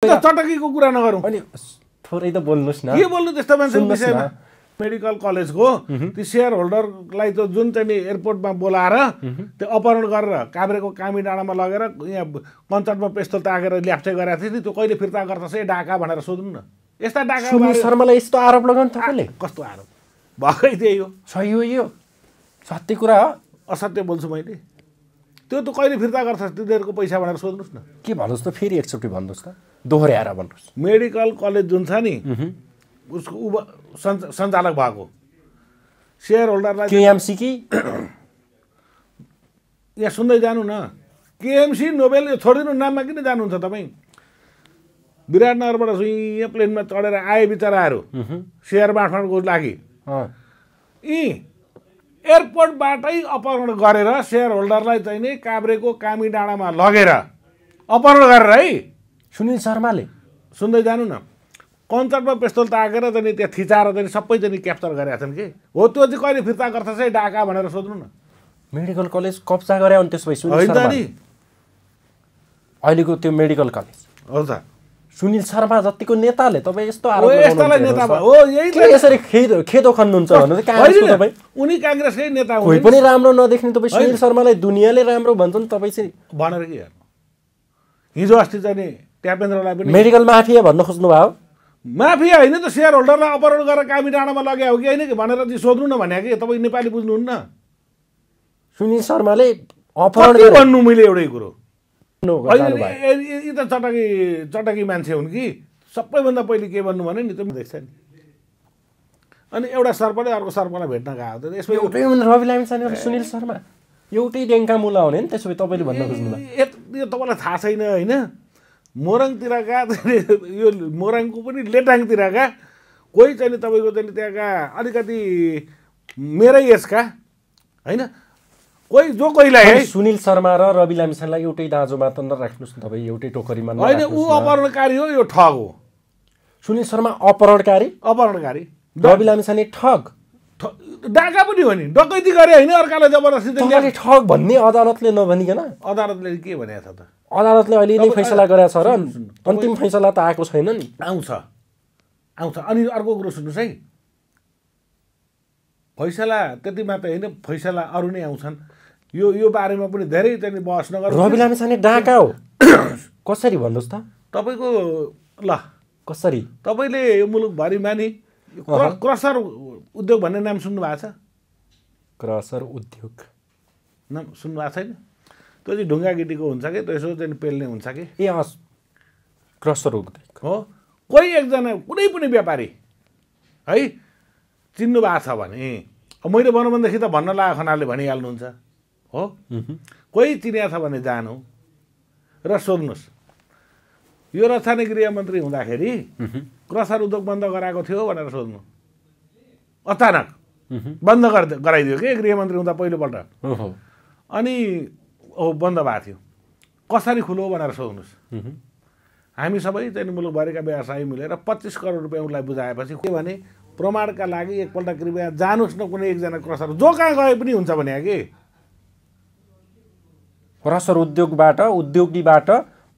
चटकीको कुरा नगरौँ। अनि थोरै त बोल्नुस् न। के बोल्नु त्यस्तो मान्छेको विषयमा? मेडिकल कलेजको ती सेयर होल्डरलाई त जुन चाहिँ नि एयरपोर्टमा बोलाएर त्यो अपहरण गरेर काभ्रेको कामी डाँडामा लगेर यहाँ कञ्चटमा पेस्तोल तागेर ल्याप्चे गरेको थियो नि, त्यो कहिले फिर्ता गर्छ ए डाका भनेर सोध्नु न। यस्ता डाका सुनिल शर्मालाई यस्तो आरोप लगाउनु तपाईँले? कस्तो आरोप भएकै त्यही हो। सही हो, यो सत्य कुरा हो। असत्य बोल्छु मैले? त्यो त कहिले फिर्ता गर्छ तिनीहरूको पैसा भनेर सोध्नुहोस् न। के भन्नुहोस् त, फेरि एकचोटि भन्नुहोस् त, दोहोऱ्याएर भन्नुहोस्। मेडिकल कलेज जुन छ नि उसको सञ्चालक भएको सेयर होल्डरलाई केएमसी कि यहाँ सुन्दै जानु न। केएमसी नोबेल यो छोडिनु, नाममा किन जानुहुन्छ तपाईँ? विराटनगरबाट यहाँ प्लेनमा चढेर आए बिचराहरू सेयर बाँडफाँडको लागि यी एयरपोर्टबाटै अपहरण गरेर सेयर होल्डरलाई चाहिँ नि काभ्रेको कामी डाँडामा लगेर अपहरण गरेर है सुनिल शर्माले सुन्दै जानु न, कञ्चटमा पेस्तोल ताकेर चाहिँ त्यहाँ थिचाएर चाहिँ सबै चाहिँ क्याप्चर गरेका छन् कि हो। त्यो चाहिँ कहिले फिर्ता गर्छ चाहिँ डाका भनेर सोध्नु न। मेडिकल कलेज कब्जा गरे अनि त्यसपछि सुनिल शर्मा अहिलेको त्यो मेडिकल कलेज हो त सुनिल शर्मा जतिको नेताले तपाईँ यस्तो हो यस्तालाई नेता हो। यही यसरी खेदो खन्नुहुन्छ भन्नु काङ्ग्रेसको तपाईँ? उनी काङ्ग्रेसकै नेता हो। कोही पनि राम्रो नदेख्ने तपाईँ सुनिल शर्मालाई दुनियाँले राम्रो भन्छन्, तपाईँ चाहिँ भनेर के हेर्नु? हिजो अस्ति चाहिँ नि ट्यापेन्द्रलाई पनि मेडिकल माफिया भन्न खोज्नु भयो। माफिया होइन त, सेयर होल्डरलाई अपहरण गरेर कामी डाँडामा लग्या हो कि होइन कि भनेर चाहिँ सोध्नु न भने कि तपाईँ नेपाली बुझ्नुहुन्न। सुनिल शर्माले अपहरण भन्नु मैले एउटै कुरो, यी त चटकी मान्छे हुन् कि सबैभन्दा पहिले के भन्नु भने नि त देख्छ नि। अनि एउटा सर्पले अर्को सर्पलाई भेट्न गएको त यसमा एउटै रवि लामिछाने र सुनिल शर्मा एउटै डेङ्का मुला हुने नि। त्यसो भए तपाईँले भन्न खोज्नु यो तपाईँलाई थाहा छैन होइन? मोरङतिरका यो मोरङको पनि लेटाङतिरका कोही चाहिँ नि तपाईँको चाहिँ त्यहाँका अलिकति मेरै एजका होइन कोही जो कोहीलाई है सुनिल शर्मा र रवि लामिछानेलाई एउटै दाँजोमा त नराख्नुहोस् न तपाईँ, एउटै टोकरीमा होइन। ऊ अपहरणकारी हो, यो ठग हो। सुनिल शर्मा अपहरणकारी, रवि लामिछाने ठग, डाका पनि हो नि, डकैती गरे होइन अर्कालाई जबरजस्ती ठग भन्ने अदालतले नभनिकन? अदालतले के भनेको छ त? अदालतले अहिले नै फैसला गरेको छ र अन्तिम फैसला त आएको छैन नि। आउँछ। अनि अर्को कुरो सुन्नुहोस् है, फैसला त्यति मात्र होइन, फैसला अरू नै आउँछन्। यो बारेमा पनि धेरै चाहिँ बहस नगर। रवि लामिछाने डाका हो कसरी भन्नुहोस् त तपाईँको? ल कसरी? तपाईँले यो मुलुकभरिमा नि क्रसर उद्योग भन्ने नाम सुन्नु भएको छ? क्रसर उद्योग नाम सुन्नु भएको छैन? त्यो चाहिँ ढुङ्गा गिटीको हुन्छ कि त्यसो चाहिँ पेल्ने हुन्छ कि? ए क्रसर उद्योग हो। कोही एकजना कुनै पनि व्यापारी है चिन्नु भएको छ भने मैले भनौँ भनेदेखि त भन्न लागेको खनालले भनिहाल्नुहुन्छ हो। कोही चिनिएको छ भने जानु र सोध्नुहोस्, यो रक्षाने गृहमन्त्री हुँदाखेरि क्रसर उद्योग बन्द गराएको थियो भनेर सोध्नु। अचानक बन्द गराइदियो कि गृहमन्त्री हुँदा पहिलोपल्ट, अनि बन्द भएको थियो। कसरी खुलो भनेर सोध्नुहोस्। हामी सबै चाहिँ मुलुकभरिका व्यवसायी मिलेर 25 करोड रुपियाँ उसलाई बुझाएपछि के भने प्रमाणका लागि एकपल्ट कृपया जानुहोस् न कुनै एकजना क्रसर जो कहाँ गए पनि हुन्छ भने कि क्रसर उद्योगीबाट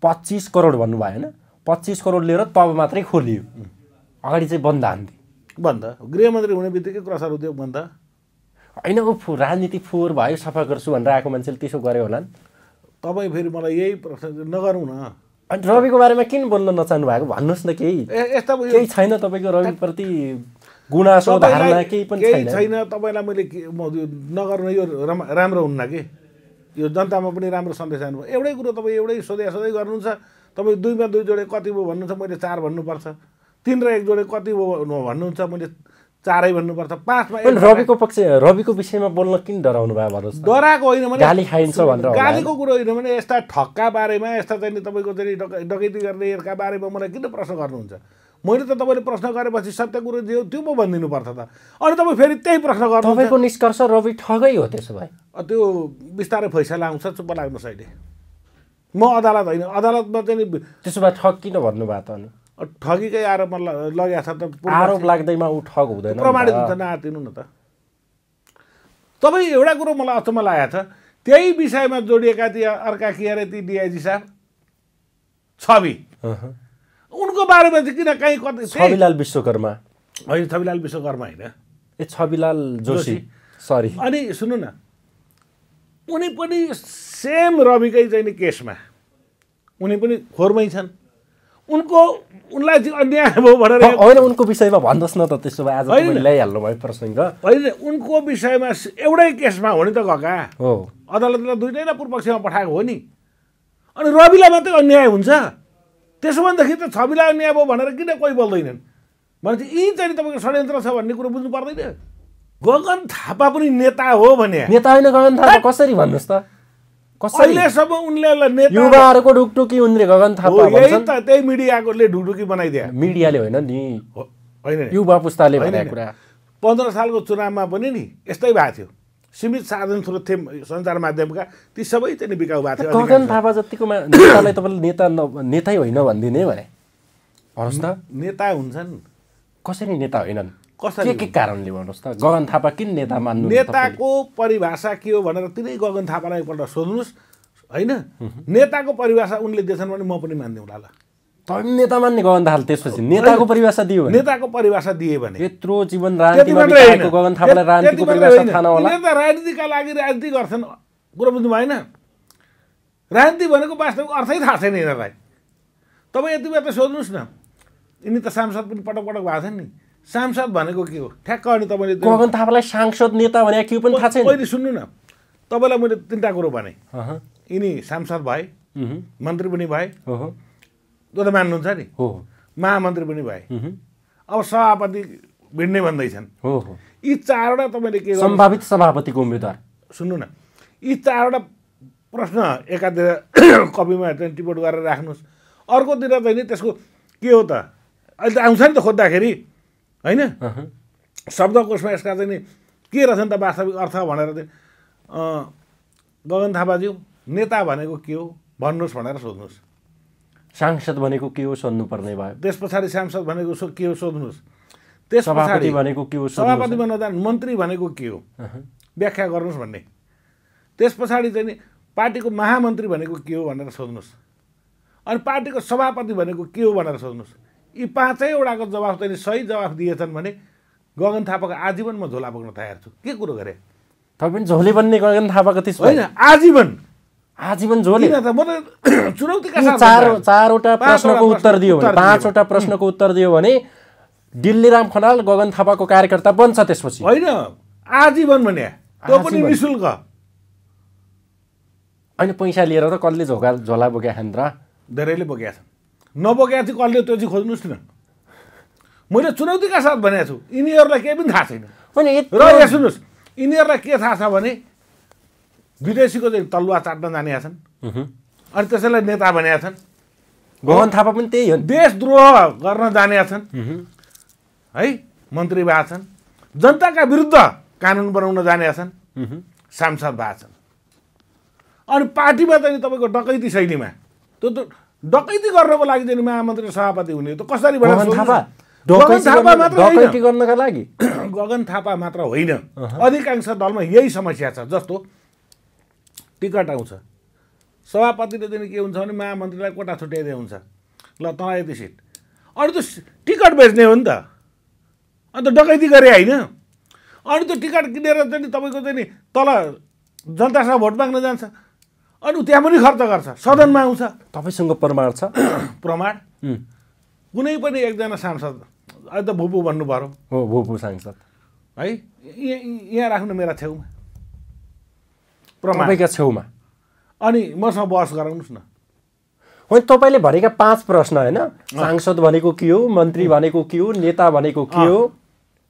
25 करोड भन्नुभयो होइन? 25 करोड लिएर तब मात्रै खोलियो, अगाडि चाहिँ बन्द हान्थे। बन्द गृहमन्त्री हुने बित्तिकै क्रसर उद्योग बन्द होइन? ऊ राजनीति फोहोर भयो सफा गर्छु भनेर आएको मान्छेले त्यसो गर्यो होला नि। तपाईँ फेरि मलाई यही प्रश्न नगरौँ न। अनि रविको बारेमा किन बोल्न नचाहनु भएको भन्नुहोस् न। केही छैन तपाईँको रविप्रति गुनासो धारणा केही पनि छैन? तपाईँलाई मैले नगर्नु यो राम्रो हुन्न कि यो जनतामा पनि राम्रो सन्देश आउनु। एउटै कुरो तपाईँ एउटै सोधै गर्नुहुन्छ। तपाईँ 2 मा 2 जोडे कति भयो भन्नुहुन्छ, मैले 4 भन्नुपर्छ। 3 र 1 जोडे कति भयो भन्नुहुन्छ, मैले 4 भन्नुपर्छ। 5 मा रविको विषयमा बोल्न किन डराउनु भयो भन्नुहोस्? डराएको होइन भने गाली खाइन्छ भनेर गालीको कुरो होइन भने यस्ता ठगका बारेमा यस्ता चाहिँ तपाईँको चाहिँ डकैती गर्नेहरूका बारेमा मलाई किन प्रश्न गर्नुहुन्छ? मैले त तपाईँले प्रश्न गरेपछि सत्य कुरो त्यो पो भनिदिनु पर्छ त। अनि तपाईँ फेरि त्यही प्रश्न गर्नु। तपाईँको निष्कर्ष रवि ठगै हो त्यसो भए? त्यो बिस्तारै फैसला आउँछ, चुप्प लाग्नुहोस्। अहिले म अदालत होइन, अदालतमा चाहिँ त्यसो भए ठग किन भन्नुभयो त? अनि ठगीकै आरोपमा लगेको छ त। आरोप लाग्दैमा ऊ ठग हुँदैन, प्रमाणित हुन्छ नआतिनु न त। तपाईँ एउटा कुरो मलाई अचम्म लागेको छ, त्यही विषयमा जोडिएका ती अर्का के अरे ती डिआइजी साहब छवि उनको बारेमा चाहिँ किन कहीँ कतै छविलाल विश्वकर्मा होइन, छविलाल विश्वकर्मा होइन, छविलाल जोशी सरी। अनि सुन्नु न, उनी पनि सेम रविकै चाहिँ नि केसमा उनी पनि खोरमै छन्। उनलाई चाहिँ अन्याय भयो भनेर होइन, उनको विषयमा भन्नुहोस् न त। त्यसो भए आज तपाईले ल्याइहाल्नु भयो प्रसङ्ग। होइन, उनको विषयमा एउटै केसमा हो नि त गएका हो, अदालतले दुईटैलाई पूर्वपक्षमा पठाएको हो नि। अनि रविलाई मात्रै अन्याय हुन्छ? त्यसो भनेदेखि त छविलाई अन्याय भयो भनेर किन कोही बोल्दैनन्? भनेपछि यी चाहिँ तपाईँको षड्यन्त्र छ भन्ने कुरो बुझ्नु पर्दैन। गगन थापा पनि नेता हो भने नेता होइन गगन थापा कसरी भन्नुहोस् त? कसरी अहिलेसम्म उनले नेता युवाहरूको ढुकढुकी उनले गगन थापा भन्छन् त, त्यही मिडियाकोले ढुकढुकी बनाइदिए। मिडियाले होइन नि, होइन युवा पुस्ताले भनेको कुरा। 15 सालको चुनावमा पनि नि यस्तै भएको थियो। सीमित साधन स्रोत थिए सञ्चार माध्यमका, ती सबै चाहिँ बिकाउ भएको थियो। गगन थापा जतिको नेतालाई तपाईँले नेतै होइन भनिदिने भने भन्नुहोस् त। नेता हुन्छन्, कसरी नेता होइनन्? कसरी के कारणले भन्नुहोस् त? गगन थापा किन नेता मान्नु? नेताको परिभाषा के हो भनेर तिनै गगन थापालाई एकपल्ट सोध्नुहोस्। होइन, नेताको परिभाषा उनले दिएछन् भने म पनि मान्दिउँला। ल तपाईँ नेता मान्ने गगन थापा, त्यसपछि नेताको परिभाषा दियो भने? नेताको परिभाषा दिए भने यत्रो जीवन राजनीतिमा बिताएको गगन थापालाई राजनीतिको परिभाषा थाहा नहोला? नेता राजनीतिका लागि राजनीति गर्छन्, कुरो बुझ्नु भएन? राजनीति भनेको वास्तविक अर्थै थाहा छैन यिनीहरूलाई। तपाईँ यति बेला त सोध्नुहोस् न, यिनी त सांसद पनि पटक पटक भएको छन् नि। सांसद भनेको के हो ठ्याक्क? अनि तपाईँले गगन थापालाई सांसद नेता भने के पनि थाहा छैन? अहिले सुन्नु न, तपाईँलाई मैले 3टा कुरो भने। यिनी सांसद भए, मन्त्री पनि भए, त्यो त मान्नुहुन्छ नि, महामन्त्री पनि भए, अब सभापति भिड्ने भन्दैछन्। यी 4वटा तपाईँले के सम्भावित सभापतिको उम्मेदवार। सुन्नु न, यी 4वटा प्रश्न एकातिर कपीमा टिपोट गरेर राख्नुहोस्, अर्कोतिर चाहिँ नि त्यसको के हो त? अहिले त आउँछ नि त खोज्दाखेरि, होइन? शब्दकोशमा यसका चाहिँ नि के रहेछ नि त वास्तविक अर्थ भनेर चाहिँ गगन थापाज्यू नेता भनेको के हो भन्नुहोस् भनेर सोध्नुहोस्। सांसद भनेको के हो सोध्नुपर्ने भयो। त्यस पछाडि सांसद भनेको के हो सोध्नुहोस्। त्यस पछाडि भनेको के हो, सभापति बन्न जानु, मन्त्री भनेको के हो व्याख्या गर्नुहोस् भन्ने। त्यस पछाडि चाहिँ नि पार्टीको महामन्त्री भनेको के हो भनेर सोध्नुहोस्। अनि पार्टीको सभापति भनेको के हो भनेर सोध्नुहोस्। यी 5वटाको जवाफ चाहिँ सही जवाफ दिएछन् भने गगन थापाको आजीवन म झोला बोक्न तयार छु। के कुरो गरे? तपाईँ पनि झोले बन्ने गगन थापाको त्यसो होइन, आजीवन झोले। म त चुनौतीका साथ 4वटा प्रश्नको उत्तर दियो भने, 5वटा प्रश्नको उत्तर दियो भने दिल्लीराम खनाल गगन थापाको कार्यकर्ता बन्छ त्यसपछि? होइन, आजीवन भने त्यो पनि निशुल्क। होइन, पैसा लिएर त कसले झोला बोक्या खान् र? धेरैले बोकेका छन्। नबोकेका चाहिँ कसले त्यो चाहिँ खोज्नुहोस् न। मैले चुनौतीका साथ भनेको छु, यिनीहरूलाई केही पनि थाहा छैन। र यहाँ सुन्नुहोस्, यिनीहरूलाई के थाहा छ भने विदेशीको चाहिँ तलुवा चाट्न जानेका छन्, अनि त्यसैलाई नेता भनेका छन्। गगन थापा पनि त्यही हो, देशद्रोह गर्न जानेका छन् है, मन्त्री भएका छन्। जनताका विरुद्ध कानुन बनाउन जानेका छन्, सांसद भएका छन्। अनि पार्टीमा चाहिँ तपाईँको डकैती शैलीमा त्यो त डकैती गर्नको लागि चाहिँ महामन्त्री सभापति हुने त कसरी भने? डकैती गर्नका लागि गगन थापा मात्र होइन, अधिकांश दलमा यही समस्या छ। जस्तो टिकट आउँछ, सभापतिले चाहिँ के हुन्छ भने महामन्त्रीलाई कोटा छुट्याइदिए हुन्छ, ल तँलाई यति सिट, अनि त्यो टिकट बेच्ने हो नि त। अन्त डकैती गरे होइन? अनि त्यो टिकट किनेर चाहिँ तपाईँको चाहिँ नि तल जनतासँग भोट माग्न जान्छ, अनि त्यहाँ पनि खर्च गर्छ, सदनमा आउँछ। तपाईँसँग प्रमाण छ? प्रमाण कुनै पनि एकजना सांसद, अहिले त भुपू भन्नु पर्यो, हो भुपू सांसद है, यहाँ राख्नु मेरा छेउमा प्रमाण, तपाईँका छेउमा। अनि मसँग बहस गराउनुहोस् न। होइन, तपाईँले भनेका 5 प्रश्न होइन, सांसद भनेको के हो, मन्त्री भनेको के हो, नेता भनेको के हो,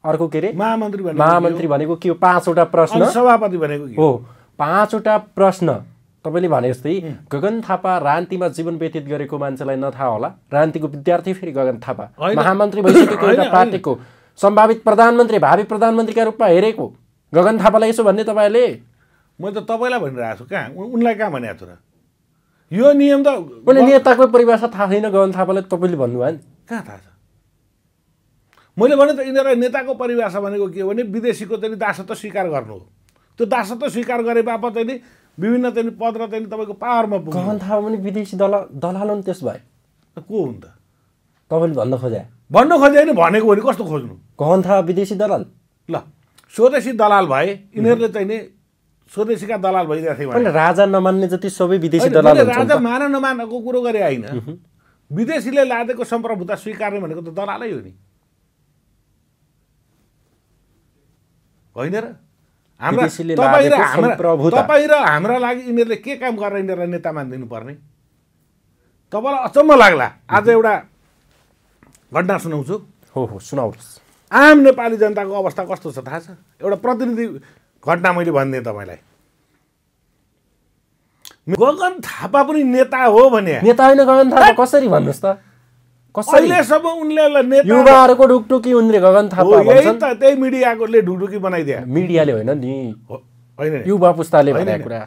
अर्को के अरे महामन्त्री भनेको के हो, 5वटा प्रश्न। सभापति भनेको के हो? 5वटा प्रश्न तपाईँले भने जस्तै गगन थापा राजनीतिमा जीवन व्यतीत गरेको मान्छेलाई नथाहा होला, राजनीतिको विद्यार्थी फेरि गगन थापा महामन्त्री भइसकेको एउटा पार्टीको सम्भावित प्रधानमन्त्री, भावी प्रधानमन्त्रीका रूपमा हेरेको गगन थापालाई यसो भन्ने तपाईँले? मैले त तपाईँलाई भनिरहेको छु, कहाँ उनलाई कहाँ भनेको छु र? यो नियम त मैले नेताको परिभाषा थाहा छैन गगन थापालाई, तपाईँले भन्नुभयो नि, कहाँ थाहा छ? मैले भने त यिनीहरूलाई नेताको परिभाषा भनेको के हो भने विदेशीको चाहिँ दासत्व स्वीकार गर्नु हो। त्यो दासत्व स्वीकार गरे बापत चाहिँ विभिन्न चाहिँ पद र चाहिँ तपाईँको पावरमा पुग्नु। गगन थापा पनि विदेशी दलाल हुन् त्यस भए? को हुन् त? तपाईँले भन्न खोजे होइन भनेको भने कस्तो खोज्नु गगन थापा विदेशी दलाल ल स्वदेशी दलाल भए यिनीहरूले चाहिँ नि स्वदेशीका दलाल भइरहेको थियो भने राजा नमान्ने जति सबै विदेशी दलाल हुन्छन् राजा मान नमानको कुरो गरे होइन विदेशीले लादेको सम्प्रभुता स्वीकार्ने भनेको त दलालै हो नि होइन र तपाईँ र हाम्रा लागि यिनीहरूले के काम गरेर यिनीहरूलाई नेता मानिदिनु पर्ने तपाईँलाई अचम्म लाग्ला आज एउटा घटना सुनाउँछु हो सुनाउनुहोस् आम नेपाली जनताको अवस्था कस्तो छ थाहा छ एउटा प्रतिनिधि घटना मैले भनिदिएँ तपाईँलाई गगन थापा पनि नेता हो भने नेता होइन गगन थापा कसरी भन्नुहोस् त अहिलेसम्म उनले युवाहरूको ढुकढुकी उनले गगन थापा भन्छन् त त्यही मिडियाले ढुकढुकी बनाइदिए मिडियाले होइन नि होइन युवा पुस्ताले भनेको कुरा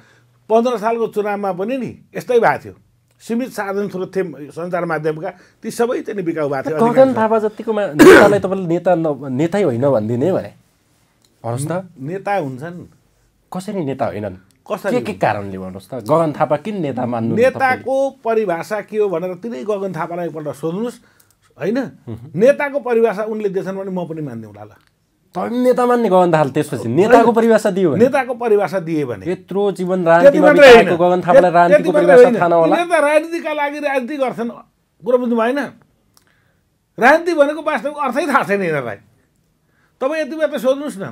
15 सालको चुनावमा पनि नि यस्तै भएको थियो सीमित साधन स्रोत थिए सञ्चार माध्यमका ती सबै चाहिँ बिकाउ भएको थियो गगन थापा जतिको नेतालाई तपाईँले नेतै होइन भनिदिने भने भन्नुहोस् त नेता हुन्छन् कसरी नेता होइनन् कसरी के कारणले भन्नुहोस् त गगन थापा किन नेता मान्नु नेताको परिभाषा के हो भनेर तिनै गगन थापालाई एकपल्ट सोध्नुहोस् होइन नेताको परिभाषा उनले दिएछन् भने म पनि मान्दिउँला ल तपाईँ नेता मान्ने गगन थापा त्यसपछि नेताको परिभाषा दियो भने नेताको परिभाषा दिए भने यत्रो जीवन राजनीतिमा बिताएको गगन थापालाई राजनीतिको परिभाषा थाहा नहोला नेता राजनीतिका लागि राजनीति गर्छन् कुरो बुझ्नु भएन राजनीति भनेको वास्तविक अर्थै थाहा छैन यिनीहरूलाई तपाईँ यति बेला त सोध्नुहोस् न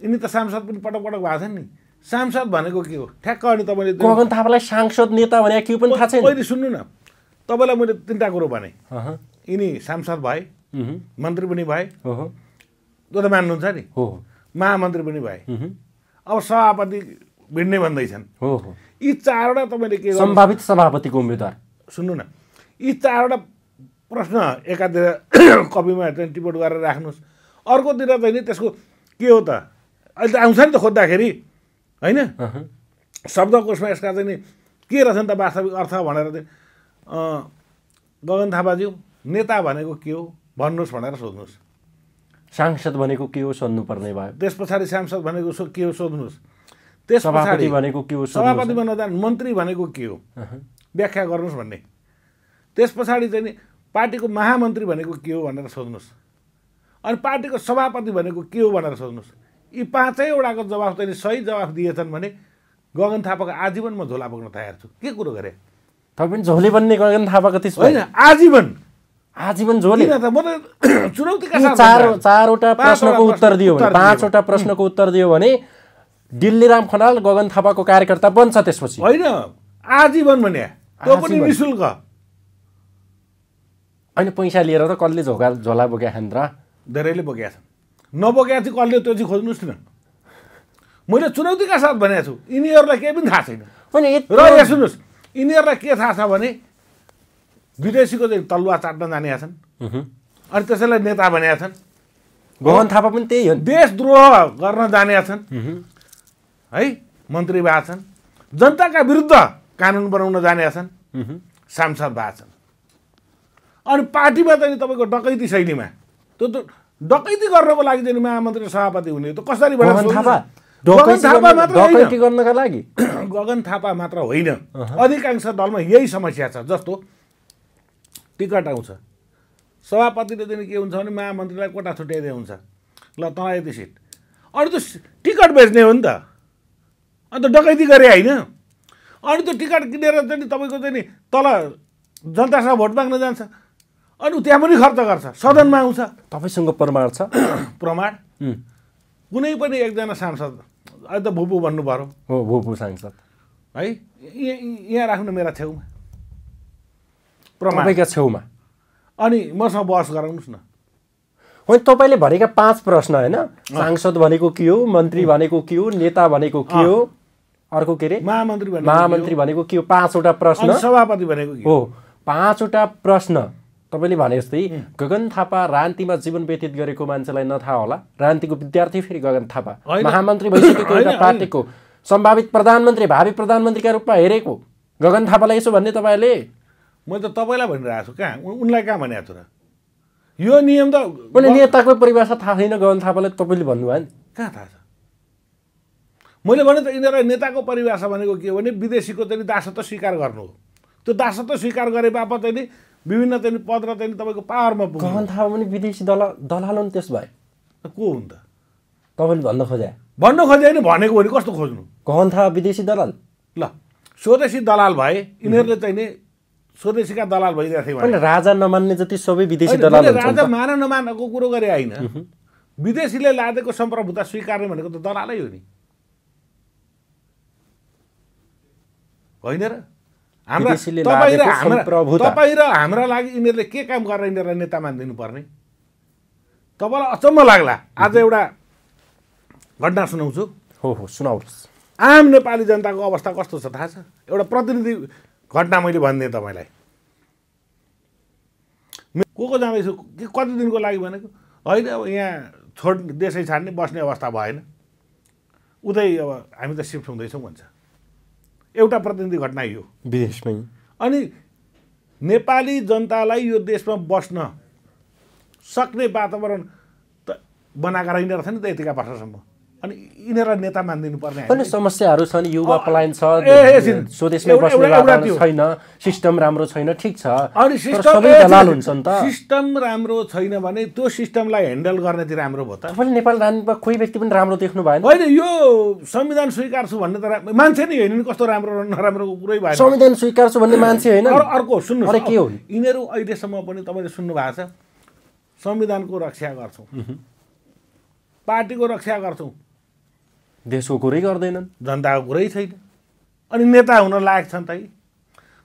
यिनी त सांसद पनि पटक पटक भएको छन् नि सांसद भनेको के हो ठ्याक्क अनि तपाईँले गगन थापालाई सांसद नेता भने के पनि थाहा छैन पहिले सुन्नु न तपाईँलाई मैले 3टा कुरो भने यिनी सांसद भए मन्त्री पनि भए त्यो त मान्नुहुन्छ नि महामन्त्री पनि भए अब सभापति भिड्ने भन्दैछन् यी 4वटा तपाईँले के सम्भावित सभापतिको उम्मेदवार सुन्नु न यी 4वटा प्रश्न एकातिर कपीमा टिपोट गरेर राख्नुहोस् अर्कोतिर चाहिँ नि त्यसको के हो त अहिले त आउँछ नि त खोज्दाखेरि होइन शब्दकोशमा यसका चाहिँ नि के रहेछ नि त वास्तविक अर्थ भनेर चाहिँ गगन थापाज्यू नेता भनेको के हो भन्नुहोस् भनेर सोध्नुहोस् सांसद भनेको के हो सोध्नुपर्ने भयो त्यस पछाडि सांसद भनेको के हो सोध्नुहोस् त्यस सभापति भनेको के हो सभापति बन्न मन्त्री भनेको के हो व्याख्या गर्नुहोस् भन्ने त्यस पछाडि चाहिँ नि पार्टीको महामन्त्री भनेको के हो भनेर सोध्नुहोस् अनि पार्टीको सभापति भनेको के हो भनेर सोध्नुहोस् यी 5वटाको जवाफ चाहिँ सही जवाफ दिएछन् भने गगन थापाको आजीवन म झोला बोक्न तयार छु के कुरो गरे तपाईँ झोले बन्ने गगन थापाको त्यस होइन आजीवन झोले म त चुनौतीका साथ चारवटा प्रश्नको उत्तर दियो भने 5वटा प्रश्नको उत्तर दियो भने दिल्लीराम खनाल गगन थापाको कार्यकर्ता बन्छ त्यसपछि होइन आजीवन भने त्यो पनि निशुल्क होइन पैसा लिएर त कसले झोला बोक्या खान् र धेरैले बोकेका छन् नबोकेका चाहिँ कसले त्यो चाहिँ खोज्नुहोस् न मैले चुनौतीका साथ भनेको छु यिनीहरूलाई केही पनि थाहा छैन र यहाँ सुन्नुहोस् यिनीहरूलाई के थाहा छ भने विदेशीको चाहिँ तलुवा चाट्न जानेका छन् अनि त्यसैलाई नेता बनेका छन् गगन थापा पनि त्यही हो देशद्रोह गर्न जानेका छन् है मन्त्री भएका छन् जनताका विरुद्ध कानुन बनाउन जानेका छन् सांसद भएका छन् अनि पार्टीमा चाहिँ तपाईँको डकैती शैलीमा त्यो त डकैती गर्नको लागि चाहिँ महामन्त्री सभापति हुने त कसरी डकैती गर्नका लागि गगन थापा मात्र होइन अधिकांश दलमा यही समस्या छ जस्तो टिकट आउँछ सभापतिले चाहिँ के हुन्छ भने महामन्त्रीलाई कोटा छुट्याइदिए हुन्छ ल तँलाई यति सिट अनि त्यो टिकट बेच्ने हो नि त अन्त डकैती गरे होइन अनि त्यो टिकट किनेर चाहिँ तपाईँको चाहिँ नि तल जनतासँग भोट माग्न जान्छ अनि त्यहाँ पनि खर्च गर्छ सदनमा आउँछ तपाईँसँग प्रमाण छ प्रमाण कुनै पनि एकजना सांसद अहिले त भुपू भन्नु पर्यो हो भुपू सांसद है यहाँ राख्नु मेरा छेउमा तपाईँका छेउमा अनि मसँग बहस गराउनुहोस् न होइन तपाईँले भनेका 5 प्रश्न होइन सांसद भनेको के हो मन्त्री भनेको के हो नेता भनेको के हो अर्को के रे महामन्त्री भनेको के हो 5वटा प्रश्न सभापति भनेको के हो 5वटा प्रश्न तपाईँले भने जस्तै गगन थापा राजनीतिमा जीवन व्यतीत गरेको मान्छेलाई नथाहा होला राजनीतिको विद्यार्थी फेरि गगन थापा महामन्त्री भइसकेको एउटा पार्टीको सम्भावित प्रधानमन्त्री भावी प्रधानमन्त्रीका रूपमा हेरेको गगन थापालाई यसो भन्ने तपाईँले मैले त तपाईँलाई भनिरहेको छु कहाँ उनलाई कहाँ भनेको छु र यो नियम त मैले नेताको परिभाषा थाहा छैन गगन थापालाई तपाईँले भन्नुभयो नि कहाँ थाहा छ मैले भने त यिनीहरूलाई नेताको परिभाषा भनेको के हो भने विदेशीको चाहिँ दासत्व स्वीकार गर्नु हो त्यो दासत्व स्वीकार गरे बापत चाहिँ विभिन्न चाहिँ पद र चाहिँ तपाईँको पावरमा पुग्नु। गगन थापा पनि विदेशी दलाल हुन् त्यस भए को हुन् त तपाईँले भन्न खोजे होइन भनेको हो नि कस्तो खोज्नु। गगन थापा विदेशी दलाल ल स्वदेशी दलाल भए यिनीहरूले चाहिँ नि स्वदेशीका दलाल भइरहेको थियो। राजा नमान्ने जति सबै विदेशी दलाल हुन्छन्। राजा मान नमानको कुरो गरे होइन, विदेशीले लादेको सम्प्रभुता स्वीकार्ने भनेको त दलालै हो नि होइन र। तपाईँ र हाम्रा लागि यिनीहरूले के काम गरेर यिनीहरूलाई नेता मानिदिनु पर्ने? तपाईँलाई अचम्म लाग्ला। आज एउटा घटना सुनाउँछु। हो सुनाउनुहोस्। आम नेपाली जनताको अवस्था कस्तो छ थाहा छ? एउटा प्रतिनिधि घटना मैले भनिदिएँ तपाईँलाई। को जाँदैछु कि कति दिनको लागि भनेको होइन, अब यहाँ देशै छाड्ने बस्ने अवस्था भएन, उतै अब हामी त सिफ्ट हुँदैछौँ भन्छ। एउटा प्रतिनिधि घटना यो विदेशमै। अनि नेपाली जनतालाई यो देशमा बस्न सक्ने वातावरण त बनाएका रहेनरहेछ नि त यतिका वर्षसम्म। अनि यिनीहरूलाई नेता मानिदिनु पर्ने पनि समस्याहरू छन्, युवा पलायन छ, स्वदेशमै बस्ने वातावरण छैन, सिस्टम राम्रो छैन, ठिक छ। अनि सबै दलाल हुन्छन् त। सिस्टम राम्रो छैन भने त्यो सिस्टमलाई ह्यान्डल गर्नेतिर राम्रो भयो त। तपाईँले नेपाल राजनीतिमा कोही व्यक्ति पनि राम्रो देख्नु भएन? होइन, यो संविधान स्वीकार्छु भन्ने त मान्छे नै होइन नि, कस्तो राम्रो नराम्रोको कुरै भएन। संविधान स्वीकार्छु भन्ने मान्छे होइन। अर्को सुन्नु, अरे के हो यिनीहरू अहिलेसम्म पनि तपाईँले सुन्नु भएको छ संविधानको रक्षा गर्छौँ, पार्टीको रक्षा गर्छौँ, देशको कुरै गर्दैनन्, जनताको कुरै छैन। अनि नेता हुन लायक छन् त।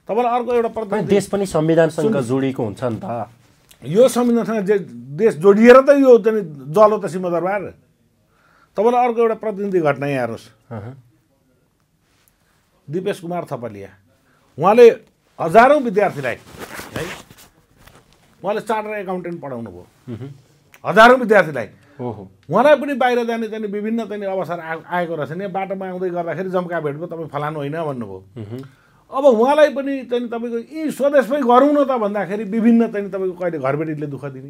तपाईँलाई अर्को एउटा प्रतिनिधि, देश पनि संविधानसँग जोडिएको हुन्छ नि त। यो संविधानसँग देश जोडिएर त यो जलो त सिंहदरबार। तपाईँलाई अर्को एउटा प्रतिनिधि घटना यहाँ हेर्नुहोस्। दिपेश कुमार थपलिया, उहाँले हजारौँ विद्यार्थीलाई है उहाँले चार्टर एकाउन्टेन्ट पढाउनु भयो, हजारौँ विद्यार्थीलाई। उहाँलाई पनि बाहिर जाने चाहिँ विभिन्न चाहिँ अवसर आएको रहेछ नि। बाटोमा आउँदै गर्दाखेरि जम्का भेटको तपाईँ फलानु होइन भन्नुभयो। अब उहाँलाई पनि चाहिँ तपाईँको यी स्वदेशमै गरौँ न त भन्दाखेरि विभिन्न चाहिँ तपाईँको कहिले घरबेटीले दुःख दिने,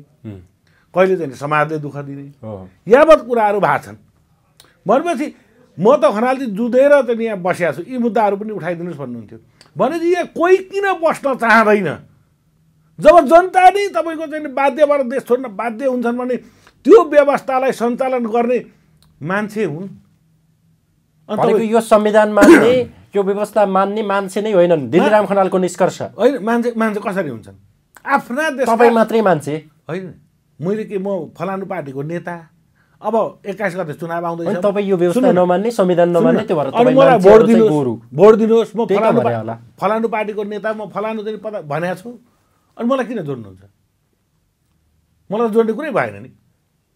कहिले चाहिँ समाजले दुःख दिने, यावत कुराहरू भएको छन्। भनेपछि म त खनालजी जुधेर चाहिँ यहाँ बसिया छु, यी मुद्दाहरू पनि उठाइदिनुहोस् भन्नुहुन्थ्यो। भनेपछि यहाँ कोही किन बस्न चाहँदैन? जब जनता नै तपाईँको चाहिँ बाध्यबाट देश छोड्न बाध्य हुन्छन् भने त्यो व्यवस्थालाई सञ्चालन गर्ने मान्छे हुन्। यो संविधान मान्ने, यो व्यवस्था मान्ने मान्छे नै होइनन्, दिलराम खनालको निष्कर्ष होइन। मान्छे कसरी हुन्छन्? आफ्ना देश तपाईँ मात्रै मान्छे होइन। मैले के म फलानु पार्टीको नेता, अब 21 गते चुनाव आउँदैछ, तपाईँ यो व्यवस्था नमान्ने, संविधान नमान्ने, त्यो भएर तपाईँ मलाई भोट दिनुहोस्, म फलानु पार्टीको नेता, म फलानु चाहिँ पद भनेको छु, अनि मलाई किन जोड्नुहुन्छ? मलाई जोड्ने कुरै भएन नि।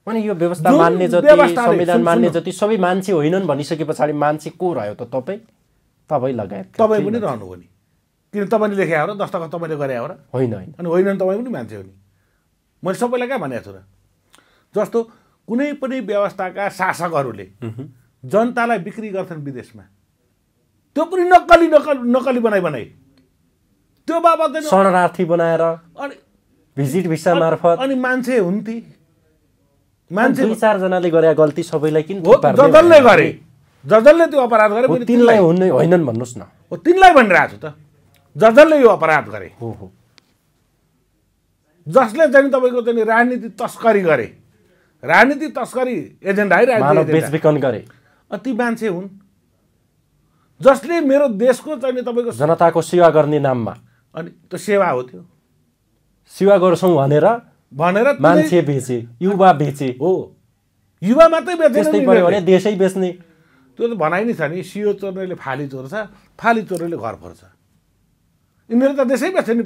अनि यो व्यवस्था मान्ने जति, संविधान मान्ने जति सबै मान्छे होइनन् भनिसके पछाडि मान्छे को रह्यो त? तपाईँ लगायत तपाईँ पनि रहनु हो नि। किन तपाईँले लेखे हो र दस्तखत तपाईँले गरे हो र? होइन। अनि होइन तपाईँ पनि मान्छे हो नि। मैले सबैलाई कहाँ भनेको छु र? जस्तो कुनै पनि व्यवस्थाका शासकहरूले जनतालाई बिक्री गर्छन् विदेशमा, त्यो पनि नक्कली बनाइ त्यो बाबत शरणार्थी बनाएर अनि भिजिट भिसा मार्फत। अनि मान्छे हुन् ती मान्छे 2-4 जनाले गरे गल्ती सबैलाई किन जजलले गरे, जजलले त्यो अपराध गरे, तिनलाई होइनन् भन्नुहोस् न। हो तिनलाई भनिरहेको छु त, जजलले यो अपराध गरे। हो जसले चाहिँ तपाईँको चाहिँ राजनीति तस्करी गरे, राजनीति तस्करी एजेन्डा है, मानव बेचबिखन गरे, ती मान्छे हुन्। जसले मेरो देशको चाहिँ तपाईँको जनताको सेवा गर्ने नाममा, अनि त्यो सेवा हो, त्यो सेवा गर्छौँ भनेर मान्छे बेचे, युवा बेचे। हो, युवा मात्रै बेच्ने, त्यस्तै पर्यो भने देशै बेच्ने। त्यो त भनाइ नै छ नि, सियो चोर्नेले फाली चोर्छ, फाली चोर्नेले घर फोर्छ। यिनीहरू त देशै बेच्छ नि।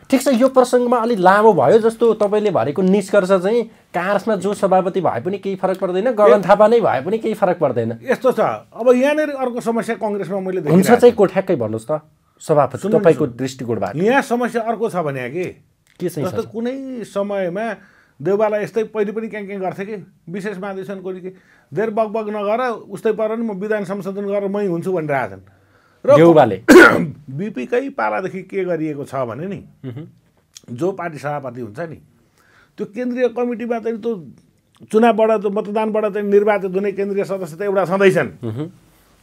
ठिक छ, यो प्रसङ्गमा अलिक लामो भयो जस्तो तपाईँले भनेको निष्कर्ष चाहिँ काङ्ग्रेसमा जो सभापति भए पनि केही फरक पर्दैन, गगन थापा नै भए पनि केही फरक पर्दैन। यस्तो छ। अब यहाँनिर अर्को समस्या कङ्ग्रेसमा मैले हुन्छ चाहिँ कोठ्याक्कै भन्नुहोस् त सभापति, तपाईँको दृष्टिकोणबाट यहाँ समस्या अर्को छ भने के चाहिँ जस्तो कुनै समयमा देउबाला यस्तै पहिले पनि क्याङ गर्थे कि विशेष महाधिवेशन कोही के धेर बगबग नगर उस्तै पर नि म विधान संशोधन गरेर मै हुन्छु भनेर आएछन्। र देउबाले बिपीकै पालादेखि के गरिएको छ भने नि, जो पार्टी सभापति हुन्छ नि त्यो केन्द्रीय कमिटीमा चाहिँ त्यो चुनावबाट त्यो मतदानबाट चाहिँ निर्वाचित हुने केन्द्रीय सदस्य त एउटा छँदैछन्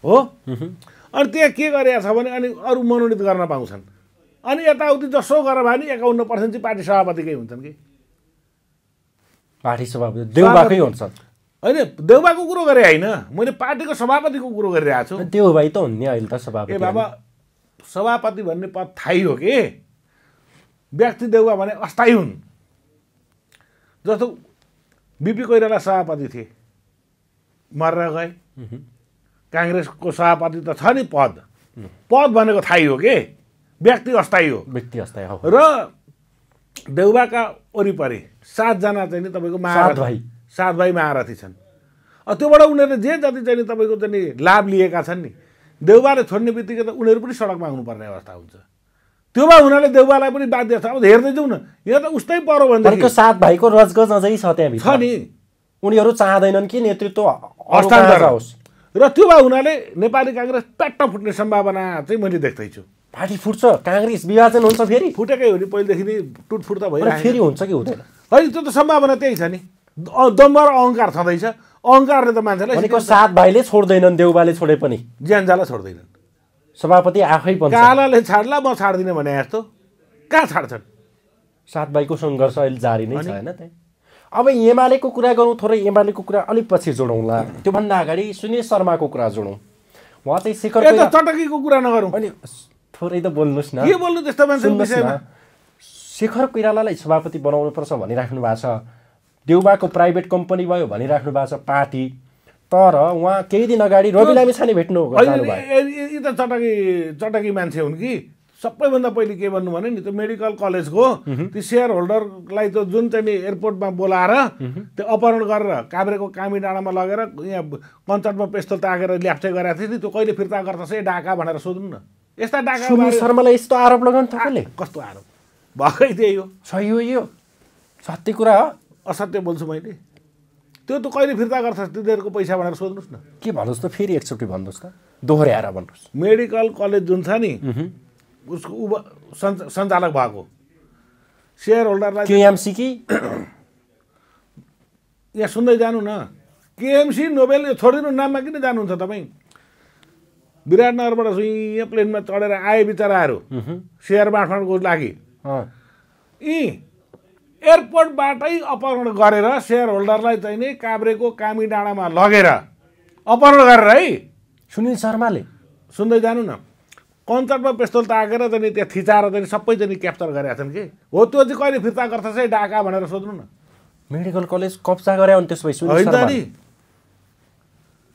हो। अनि त्यहाँ के गरेका छ भने अनि अरू मनोनित गर्न पाउँछन्। अनि यताउति जसो गरेर भए नि 51% चाहिँ पार्टी सभापतिकै हुन्छन् कि पार्टी सभापति देउबाकै हुन्छन् होइन देउबाको कुरो गरे होइन मैले पार्टीको सभापतिको कुरो गरिरहेको छु देउबाई त हुन् नि अहिले त सभापति ए बाबा सभापति भन्ने पद थाहै हो कि व्यक्ति देउबा भने अस्थायी हुन् जस्तो बिपी कोइराला सभापति थिए मरेर गए काङ्ग्रेसको सभापति त छ नि पद भनेको थाहै हो कि व्यक्ति अस्थायी हो व्यक्ति अस्थायी हो र देउबाका वरिपरि 7 जना चाहिँ नि तपाईँको महारथी 7 भाइ महारथी छन् त्योबाट उनीहरूले जे जति चाहिँ नि तपाईँको चाहिँ नि लाभ लिएका छन् नि देउबाले छोड्ने बित्तिकै त उनीहरू पनि सडकमा आउनुपर्ने अवस्था हुन्छ त्योमा हुनाले देउबालाई पनि बाध्य छ अब हेर्दै जाउँ न यहाँ त उस्तै पऱ्यो भनेदेखि 7 भाइको रजगज अझै छ त्यहाँभित्र छ नि उनीहरू चाहँदैनन् कि नेतृत्व हस्तान्तरण होस् र त्योमा हुनाले नेपाली काङ्ग्रेस प्याट्ट फुट्ने सम्भावना चाहिँ मैले देख्दैछु पार्टी फुट्छ काङ्ग्रेस विभाजन हुन्छ फेरि फुटेकै हो नि पहिलेदेखि नै टुटफुट त भइरहेको फेरि हुन्छ कि हुँदैन होइन त्यो त सम्भावना त्यही छ नि दम्ब र अहङ्कार छँदैछ अहङ्कारले त मान्छेलाई भनेको 7 भाइले छोड्दैनन् देउबाले छोडे पनि ज्यानजाला छोड्दैनन् सभापति आफै पनि कालाले छाड्ला म छाड्दिनँ भने जस्तो कहाँ छाड्छन् 7 भाइको सङ्घर्ष अहिले जारी नै छ होइन त्यहाँ अब एमालेको कुरा गरौँ थोरै एमालेको कुरा अलिक पछि जोडौँला त्योभन्दा अगाडि सुनिल शर्माको कुरा जोडौँ उहाँ चाहिँ चटकीको कुरा नगरौँ अनि थोरै त बोल्नुहोस् न के बोल्नु त्यस्तो मान्छेको विषयमा शेखर कोइरालालाई सभापति बनाउनुपर्छ भनिराख्नु भएको छ देउबाको प्राइभेट कम्पनी भयो भनिराख्नु भएको छ पार्टी तर उहाँ केही दिन अगाडि रवि लामिछाने भेट्नु यी त चटकी मान्छे हुन् कि सबैभन्दा पहिले के भन्नु भने नि त्यो मेडिकल कलेजको ती सेयर होल्डरलाई त जुन चाहिँ नि एयरपोर्टमा बोलाएर त्यो अपहरण गरेर काभ्रेको कामी डाँडामा लगेर यहाँ कञ्चटमा पेस्तोल तागेर ल्याप्चे गरेको थियो नि त्यो कहिले फिर्ता गर्छ ए डाका भनेर सोध्नु न यस्ता डाका शर्मालाई यस्तो आरोप लगाउनु तपाईँले कस्तो आरोप भएकै त्यही हो सही हो यो सत्य कुरा हो असत्य बोल्छु मैले त्यो त कहिले फिर्ता गर्छ तिनीहरूको पैसा भनेर सोध्नुहोस् न के भन्नुहोस् त फेरि एकचोटि भन्नुहोस् त दोहोऱ्याएर भन्नुहोस् मेडिकल कलेज जुन छ नि उसको सञ्चालक भएको सेयर होल्डरलाई केएमसी कि यहाँ सुन्दै जानु न केएमसी नोबेल यो छोडिनु नाममा किन जानुहुन्छ तपाईँ विराटनगरबाट यहाँ प्लेनमा चढेर आए बिचराहरू सेयर बाँडफाँडको लागि यी एयरपोर्टबाटै अपहरण गरेर सेयर होल्डरलाई चाहिँ नि काभ्रेको कामी डाँडामा लगेर अपहरण गरेर है सुनिल शर्माले सुन्दै जानु न कञ्चटमा पेस्तोल ताकेर चाहिँ त्यहाँ थिचाएर चाहिँ सबै चाहिँ क्याप्चर गरेका छन् कि हो त्यो चाहिँ कहिले फिर्ता गर्छ चाहिँ डाका भनेर सोध्नु न मेडिकल कलेज कब्जा गरे अनि त्यसपछि सुनिल शर्मा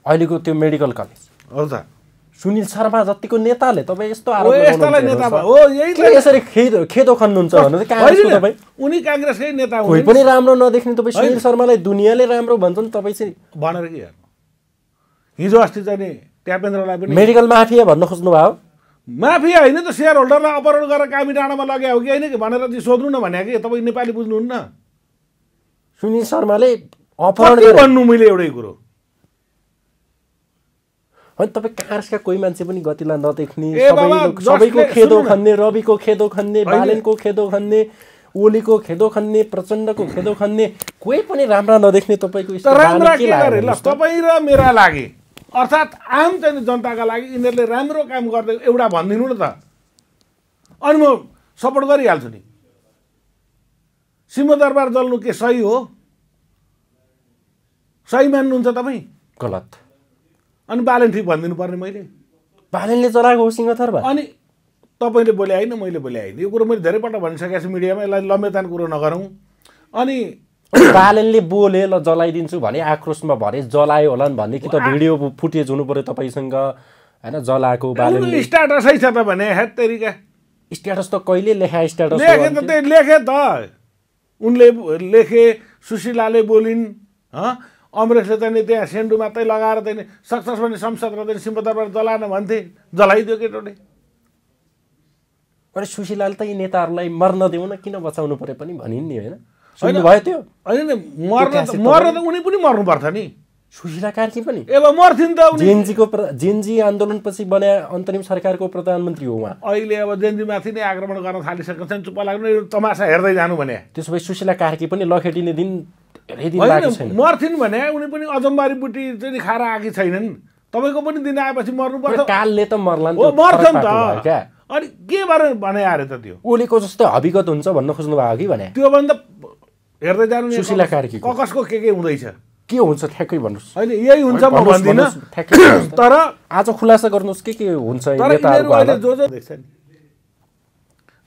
अहिलेको त्यो मेडिकल कलेज हो त सुनिल शर्मा जतिको नेताले तपाईँ यस्तो आरोप यस्तालाई नेता हो यही यसरी खेदो खन्नुहुन्छ भन्नु काङ्ग्रेसको तपाईँ उनी काङ्ग्रेसकै नेता हुन् कोही पनि राम्रो नदेख्ने तपाईँ सुनिल शर्मालाई दुनियाँले राम्रो भन्छन् तपाईँ चाहिँ भनेर के हिजो अस्ति चाहिँ नि ट्यापेन्द्रलाई पनि मेडिकल माफिया भन्न खोज्नु भयो माफिया होइन त सेयर होल्डरलाई अपहरण गरेर कामी डाँडामा लग्या हो कि होइन कि भनेर चाहिँ सोध्नु न भने कि तपाईँ नेपाली बुझ्नुहुन्न सुनिल शर्माले अपहरण भन्नु मैले एउटै कुरो होइन तपाईँ काङ्ग्रेसका कोही मान्छे पनि गतिलाई नदेख्ने सबैको खेदो खन्ने रविको खेदो खन्ने बालेनको खेदो खन्ने ओलीको खेदो खन्ने प्रचण्डको खेदो खन्ने कोही पनि राम्रा नदेख्ने तपाईँको तपाईँ र मेरा लागि अर्थात् आम चाहिँ जनताका लागि यिनीहरूले राम्रो काम गर्दै एउटा भनिदिनु न त अनि म सपोर्ट गरिहाल्छु नि सिंहदरबार जल्नु के सही हो सही मान्नुहुन्छ तपाईँ गलत अनि बालेन ठिक भनिदिनु पर्ने मैले बालेनले जलाएको हो सिंहदरबार अनि तपाईँले बोले होइन मैले बोले होइन यो कुरो मैले धेरैपल्ट भनिसकेको छु मिडियामा यसलाई लम्बेतान कुरो नगरौँ अनि बालेनले बोले ल जलाइदिन्छु भने आक्रोशमा भरे जलायो होला नि भन्ने कि त भिडियो फुटेज हुनु पर्यो तपाईँसँग होइन जलाएको बालेनले स्ट्याटसै छ त भने हेत तरिका स्ट्याटस त कहिले लेखा स्ट्याटस लेखे त उनले लेखे सुशीलाले बोलिन् अमरेशले चाहिँ त्यहाँ सेन्डु मात्रै लगाएर चाहिँ सक्सेस भने संसद र सिंहदरबार जलाएन भन्थे जलाइदियो केटोले अनि सुशीलाले त यी नेताहरूलाई मर्न देऊ न किन बचाउनु पर्यो पनि भनिन् नि होइन सुन्नुभयो त्यो होइन मर्न त उनी पनि मर्नुपर्छ नि सुशीला कार्की पनि अब मर्थिन् त जेनजी आन्दोलनपछि बने अन्तरिम सरकारको प्रधानमन्त्री हो उहाँ अहिले अब जेनजीमाथि नै आक्रमण गर्न थालिसकेको छन् चुप्पा लाग्नु तमासा हेर्दै जानु भने त्यसो भए सुशीला कार्की पनि लखेटिने दिन धेरै दिन लागेको छैन मर्थिन् भने उनी पनि अजम्बारी बुटी चाहिँ खाएर आएकी छैनन् तपाईँको पनि दिन आएपछि मर्नुपर्छ कालले त मर्ला मर्छ नि त अनि के भएर भने अरे त त्यो ओलीको जस्तो हविगत हुन्छ भन्न खोज्नु भएको कि भने त्योभन्दा हेर्दै जानु नि सुशीला कार्कीको ककसको के हुँदैछ के हुन्छ ठ्याक्कै भन्नुहोस् होइन यही हुन्छ म भन्दिनँ तर आज खुलासा गर्नुहोस् के हुन्छ तर यिनीहरू अहिले जो देख्छ नि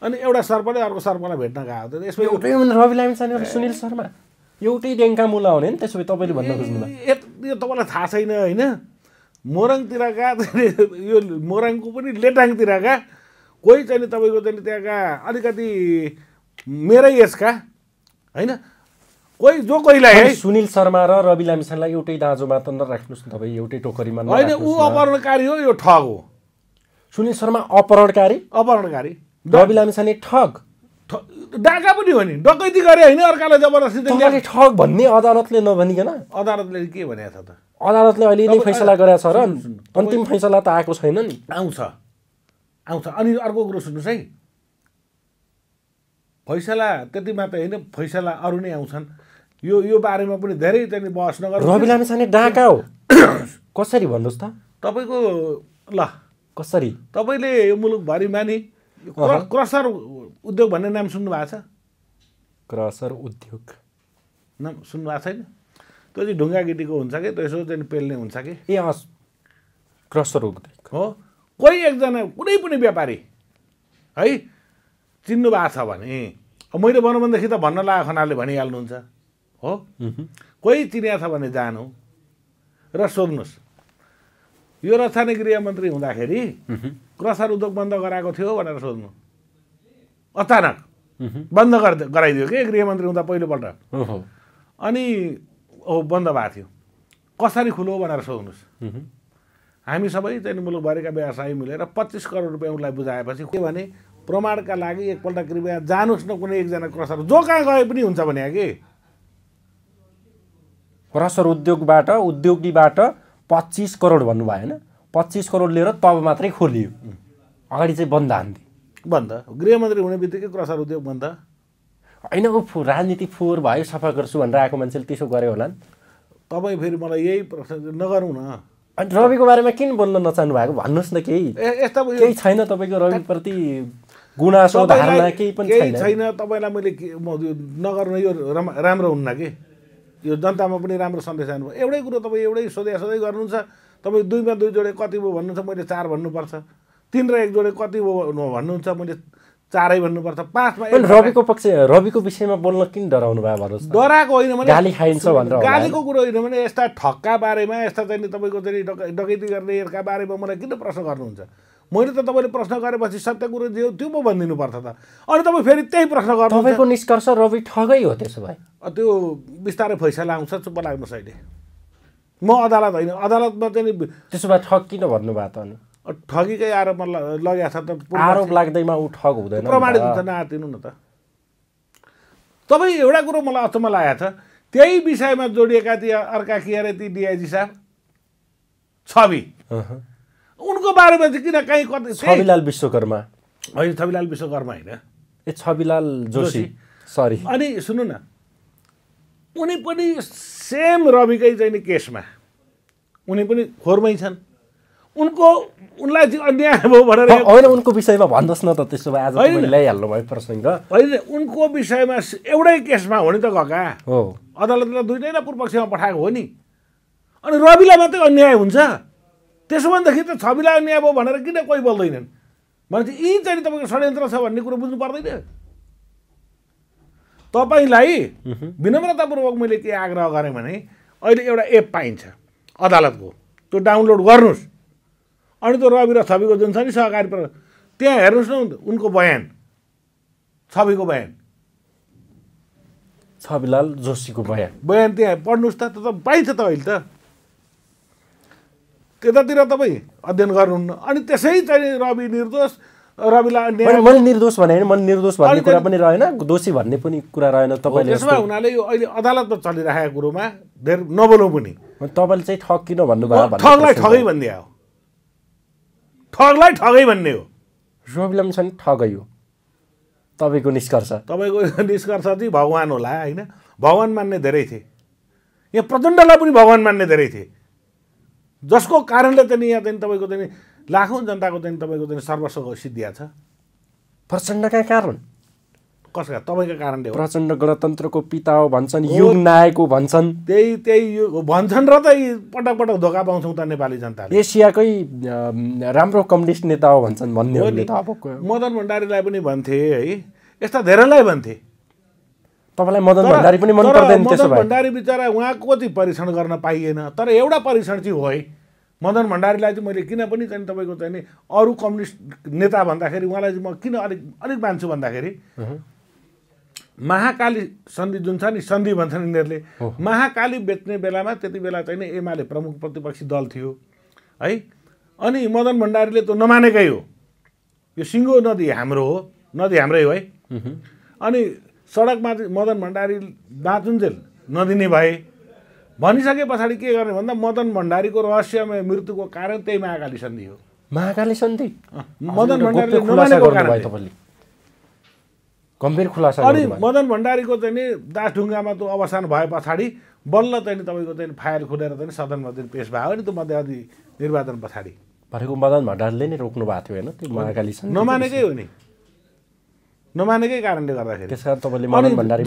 अनि एउटा सर्पले अर्को सर्पलाई भेट्न गएको त यसमा एउटै रवि लामिछाने र सुनिल शर्मा एउटै डेङ्का मुला हुने नि त्यसो भए तपाईँले भन्न खोज्नुभयो यो तपाईँलाई थाहा छैन होइन मोरङतिरका यो मोरङको पनि लेटाङतिरका कोही चाहिँ तपाईँको चाहिँ त्यहाँका अलिकति मेरै एजका होइन कोही जो कोहीलाई है सुनिल शर्मा र रवि लामिछानेलाई एउटै दाँजोमा त नराख्नुहोस् न तपाईँ एउटै टोकरीमा होइन ऊ अपहरणकारी हो यो ठग हो सुनिल शर्मा अपहरणकारी रवि लामिछाने ठग डाका पनि हो नि डकैती गरे होइन अर्कालाई जबरजस्ती तपाईँले ठग भन्ने अदालतले नभनिकन अदालतले के भनेको छ त अदालतले अहिले नै फैसला गरेको छ र अन्तिम फैसला त आएको छैन नि आउँछ अनि अर्को कुरो सुन्नुहोस् है फैसला त्यति मात्र होइन फैसला अरू नै आउँछन् यो बारेमा पनि धेरै चाहिँ बहस नगर्नु रवि लामिछाने डाका हो कसरी भन्नुहोस् त तपाईँको ल कसरी तपाईँले यो मुलुकभरिमा नि क्रसर उद्योग भन्ने नाम सुन्नु भएको छ क्रसर उद्योग नाम सुन्नु भएको छैन त्यो चाहिँ ढुङ्गा गिटीको हुन्छ कि त्यसो चाहिँ पेल्ने हुन्छ कि ए क्रसर उद्योग हो कोही एकजना कुनै पनि व्यापारी है चिन्नु भएको छ भने मैले भन्दाखेरि त भन्न लागेको खनालले भनिहाल्नुहुन्छ हो कोही चिनिया छ भने जानु र सोध्नुहोस् यो रसायन गृहमन्त्री हुँदाखेरि क्रसर उद्योग बन्द गराएको थियो भनेर सोध्नु अचानक बन्द गराइदियो कि गृहमन्त्री हुँदा पहिलोपल्ट अनि बन्द भएको थियो कसरी खुलो भनेर सोध्नुहोस् हामी सबै चाहिँ मुलुकभरिका व्यवसायी मिलेर 25 करोड रुपियाँ उसलाई बुझाएपछि के भने प्रमाणका लागि एकपल्ट कृपया जानुहोस् न कुनै एकजना क्रसर जो कहाँ गए पनि हुन्छ भने कि क्रसर उद्योगीबाट 25 करोड भन्नु भयो होइन 25 करोड लिएर तब मात्रै खोलियो अगाडि चाहिँ बन्द हान्थे बन्द गृहमन्त्री हुने बित्तिकै क्रसर उद्योग बन्द होइन ऊ राजनीति फोहोर भयो सफा गर्छु भनेर आएको मान्छेले त्यसो गरे होला नि तपाईँ फेरि मलाई यही प्रश्न नगरौँ न अनि रविको बारेमा किन बोल्न नचाहनु भएको भन्नुहोस् न केही छैन तपाईँको रविप्रति गुनासो धारणा केही पनि छैन तपाईँलाई मैले नगर्नु यो राम्रो हुन्न कि यो जनतामा पनि राम्रो सन्देश आउनु एउटै कुरो तपाईँ एउटै सोधै गर्नुहुन्छ तपाईँ 2 मा 2 जोडे कति भयो भन्नुहुन्छ मैले 4 भन्नुपर्छ 3 र 1 जोडे कति भयो भन्नुहुन्छ मैले 4 भन्नुपर्छ 5 मा रविको विषयमा बोल्न किन डराउनु भयो भन्नुहोस् डराएको होइन भने गाली खाइन्छ भनेर गालीको कुरो होइन भने यस्ता ठक्का बारेमा यस्ता चाहिँ तपाईँको चाहिँ डकैती गर्नेहरूका बारेमा मलाई किन प्रश्न गर्नुहुन्छ मैले त तपाईँले प्रश्न गरेपछि सत्य कुरो जे हो त्यो पो भनिदिनु पर्छ त अनि तपाईँ फेरि त्यही प्रश्न गर्नु तपाईँको निष्कर्ष रवि ठगै हो त्यसो भए त्यो बिस्तारै फैसला आउँछ चुप्प लाग्नुहोस् अहिले म अदालत होइन अदालतमा चाहिँ त्यसो भए ठग किन भन्नुभयो त अनि ठगीकै आरोपमा लगेको छ त आरोप लाग्दैमा ऊ ठग हुँदैन प्रमाणित हुन्छ नआतिनु न त तपाईँ एउटा कुरो मलाई अचम्म लागेको छ त्यही विषयमा जोडिएका ती अर्का के अरे ती डिआइजी साहब छवि उनको बारेमा चाहिँ किन कहीँ कतै छविलाल विश्वकर्मा होइन छविलाल विश्वकर्मा होइन ए छविलाल जोशी सरी अनि सुन्नु न उनी पनि सेम रविकै चाहिँ केसमा उनी पनि खोरमै छन् उनलाई चाहिँ अन्याय भयो भनेर होइन उनको विषयमा भन्नुहोस् न त त्यसो भए आज मैले ल्याइहाल्नु भयो प्रसङ्ग होइन उनको विषयमा एउटै केसमा हो नि त गएका हो अदालतले दुईटैलाई पूर्वपक्षमा पठाएको हो नि अनि रविलाई मात्रै अन्याय हुन्छ त्यसो भनेदेखि त छविलाई अन्याय भयो भनेर किन कोही बोल्दैनन् भने चाहिँ यी चाहिँ तपाईँको षड्यन्त्र छ भन्ने कुरो बुझ्नु पर्दैन तपाईँलाई विनम्रतापूर्वक मैले के आग्रह गरेँ भने अहिले एउटा एप पाइन्छ अदालतको त्यो डाउनलोड गर्नुहोस् अनि त्यो रवि र छविको जुन छ नि सहकारी त्यहाँ हेर्नुहोस् न उनको बयान छविको बयान छविलाल जोशीको बयान त्यहाँ पढ्नुहोस् त पाइन्छ त अहिले त त्यतातिर तपाईँ अध्ययन गर्नुहुन्न अनि त्यसै चाहिँ रवि निर्दोष रविलाई मैले निर्दोष भने मैले निर्दोष भन्ने कुरा पनि रहेन दोषी भन्ने पनि कुरा रहेन तपाईँले त्यसो भए हुनाले यो अहिले अदालतमा चलिरहेको कुरोमा धेर नबोलौँ पनि तपाईँले चाहिँ ठग किन भन्नुभयो ठगलाई ठगै भन्ने हो ठगलाई ठगै भन्ने हो रवि लामिछाने ठगै हो तपाईँको निष्कर्ष चाहिँ भगवान होला होइन भगवान मान्ने धेरै थिए यहाँ प्रचण्डलाई पनि भगवान मान्ने धेरै थिए जसको कारणले चाहिँ यहाँ चाहिँ तपाईँको चाहिँ लाखौँ जनताको चाहिँ तपाईँको चाहिँ सर्वस्व सिद्धिया छ। प्रचण्डका कारण कसका? तपाईँको कारणले हो। प्रचण्ड गणतन्त्रको पिता हो भन्छन्, युग नायक हो भन्छन्। त्यही भन्छन् र त पटक पटक धोका पाउँछौँ त नेपाली जनताले। एसियाकै राम्रो कम्युनिस्ट नेता हो भन्छन् भन्ने त अब मदन भण्डारीलाई पनि भन्थे है, यस्ता धेरैलाई भन्थे। तपाईँलाई मदन भण्डारी पनि मन पर्दैन त्यसो भए? मदन भण्डारी बिचरा उहाँको चाहिँ परीक्षण गर्न पाइएन, तर एउटा परीक्षण चाहिँ हो है। मदन भण्डारीलाई चाहिँ मैले किन पनि चाहिँ तपाईँको चाहिँ नि अरू कम्युनिस्ट नेता भन्दाखेरि उहाँलाई चाहिँ म किन अलिक मान्छु भन्दाखेरि महाकाली सन्धि जुन छ नि, सन्धि भन्छन् यिनीहरूले, महाकाली बेच्ने बेलामा त्यति बेला चाहिँ नि एमाले प्रमुख प्रतिपक्षी दल थियो है। अनि मदन भण्डारीले त नमानेकै हो, यो सिङ्गो नदी हाम्रो हो, नदी हाम्रै हो है। अनि सडकमा चाहिँ मदन भण्डारी बाँचुन्जेल नदिने भए भनिसके पछाडि के गर्ने भन्दा मदन भण्डारीको रहस्यमय मृत्युको कारण त्यही महाकाली सन्धि हो। महाकाली सन्धि मदन भण्डारीले नमानेको कारण तपाईँले गम्भीर खुलासा। अनि मदन भण्डारीको चाहिँ नि दासढुङ्गामा त्यो अवसान भए पछाडि बल्ल चाहिँ तपाईँको चाहिँ फाइल खोलेर चाहिँ सदनमा चाहिँ पेश भयो नि त्यो मध्यावधि निर्वाचन पछाडि। भनेको मदन भण्डारीले नै रोक्नु भएको थियो होइन त्यो महाकाली सन्धि? नमानेकै हो नि, नमानेकै कारणले गर्दाखेरि। त्यसकारण तपाईँले मदन भण्डारी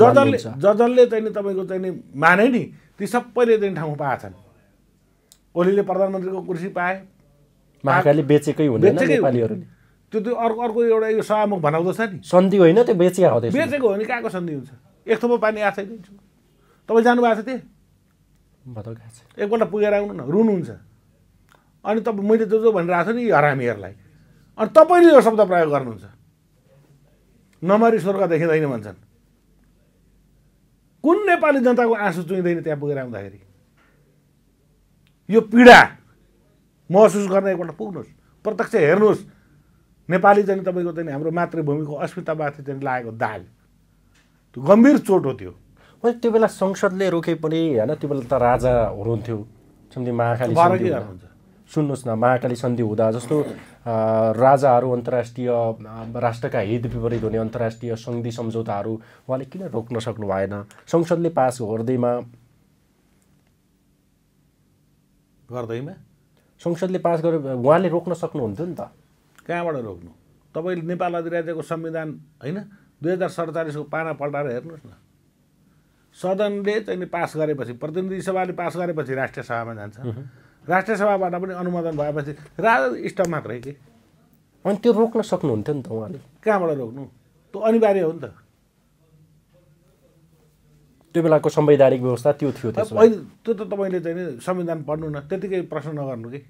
जजलले चाहिँ नि तपाईँको चाहिँ नि माने नि, ती सबैले चाहिँ ठाउँ पाएछन्। ओलीले प्रधानमन्त्रीको कुर्सी पाए, महाकाली बेचेकै हुँदैन नेपालीहरूले। त्यो अर्को एउटा यो सभामुख बनाउँदछ नि, सन्धि होइन त्यो बेचिया हो। बेचेको हो नि, कहाँको सन्धि हुन्छ? एक थोपो पानी आशै दिन्छु। तपाईँ जानुभएको छ त्यहाँ? एकपल्ट पुगेर आउनु न, रुनुहुन्छ। अनि तपाईँ मैले जो भनिरहेको छु नि हरामीहरूलाई, अनि तपाईँले यो शब्द प्रयोग गर्नुहुन्छ, नमरी स्वर्ग देखिँदैन भन्छन्। कुन नेपाली जनताको आँसु चुइँदैन त्यहाँ पुगेर आउँदाखेरि? यो पीडा महसुस गर्न एकपल्ट पुग्नुहोस्, प्रत्यक्ष हेर्नुहोस्। नेपाली चाहिँ तपाईँको चाहिँ हाम्रो मातृभूमिको अस्मितामाथि चाहिँ लागेको दाग, त्यो गम्भीर चोट हो त्यो। त्यो बेला संसदले रोके पनि होइन, त्यो बेला त राजा हुनुहुन्थ्यो। सन्धि महाकाली सन्धि सुन्नुहोस् न, महाकाली सन्धि हुँदा जस्तो राजाहरू अन्तर्राष्ट्रिय राष्ट्रका हित विपरीत हुने अन्तर्राष्ट्रिय सन्धि सम्झौताहरू उहाँले किन रोक्न सक्नु भएन? संसदले पास गर्दैमा संसदले पास गरे उहाँले रोक्न सक्नुहुन्थ्यो नि त। कहाँबाट रोक्नु? तपाईँले नेपाल अधिराज्यको संविधान होइन 2047को पाना पल्टाएर हेर्नुहोस् न। सदनले चाहिँ पास गरेपछि, प्रतिनिधि सभाले पास गरेपछि राष्ट्रिय सभामा जान्छ, राष्ट्रिय सभाबाट पनि अनुमोदन भएपछि राजा स्टप मात्रै के। अनि त्यो रोक्न सक्नुहुन्थ्यो नि त उहाँले। कहाँबाट रोक्नु? त्यो अनिवार्य हो नि त। त्यो बेलाको संवैधानिक व्यवस्था त्यो थियो। त्यो त तपाईँले चाहिँ संविधान पढ्नु न, त्यतिकै प्रश्न नगर्नु कि।